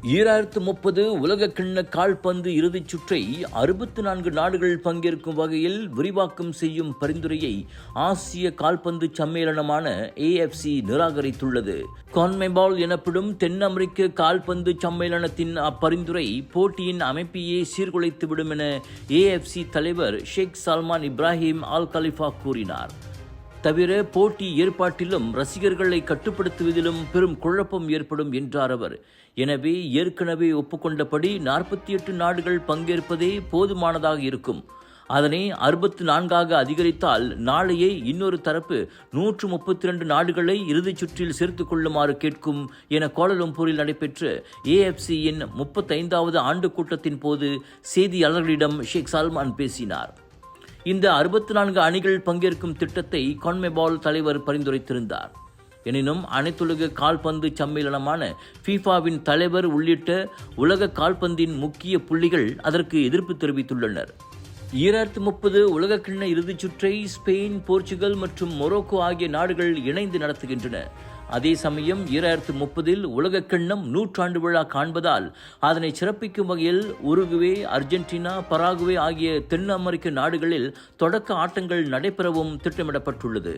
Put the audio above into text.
2030 உலகக்கிண்ண கால்பந்து இறுதிச் சுற்றை 64 நாடுகள் பங்கேற்கும் வகையில் விரிவாக்கம் செய்யும் பரிந்துரையை ஆசிய கால்பந்து சம்மேளனமான AFC நிராகரித்துள்ளது. கான்மெபால் எனப்படும் தென் அமெரிக்க கால்பந்து சம்மேளனத்தின் அப்பரிந்துரை போட்டியின் அமைப்பையே சீர்குலைத்துவிடும் என AFC தலைவர் ஷேக் சல்மான் இப்ராஹிம் அல் கலிஃபா கூறினார். தவிர போட்டி ஏற்பாட்டிலும் ரசிகர்களை கட்டுப்படுத்துவதிலும் பெரும் குழப்பம் ஏற்படும் என்றார் அவர். எனவே ஏற்கனவே ஒப்புக்கொண்டபடி 48 நாடுகள் பங்கேற்பதே போதுமானதாக இருக்கும். அதனை 64ஆக அதிகரித்தால் நாளையே இன்னொரு தரப்பு 132 நாடுகளை இறுதிச் சுற்றில் சேர்த்துக் கொள்ளுமாறு கேட்கும் என கோலாலம்பூரில் நடைபெற்ற AFCயின் 35வது ஆண்டு கூட்டத்தின் போது செய்தியாளர்களிடம் ஷேக் சல்மான் பேசினார். இந்த 64 அணிகள் பங்கேற்கும் திட்டத்தை கான்மெபால் தலைவர் பரிந்துரைத்திருந்தார். எனினும் அனைத்துலக கால்பந்து சம்மேளனமான FIFAவின் தலைவர் உள்ளிட்ட உலக கால்பந்தின் முக்கிய புள்ளிகள் அதற்கு எதிர்ப்பு தெரிவித்துள்ளனர். 2030 உலகக்கிண்ண இறுதிச் சுற்றை ஸ்பெயின், போர்ச்சுகல் மற்றும் மொரோக்கோ ஆகிய நாடுகள் இணைந்து நடத்துகின்றன. அதே சமயம் 2030 உலகக்கிண்ணம் 100 விழா காண்பதால் அதனை சிறப்பிக்கும் வகையில் உருகுவே, அர்ஜென்டினா, பராகுவே ஆகிய தென் அமெரிக்க நாடுகளில் தொடக்க ஆட்டங்கள் நடைபெறவும் திட்டமிடப்பட்டுள்ளது.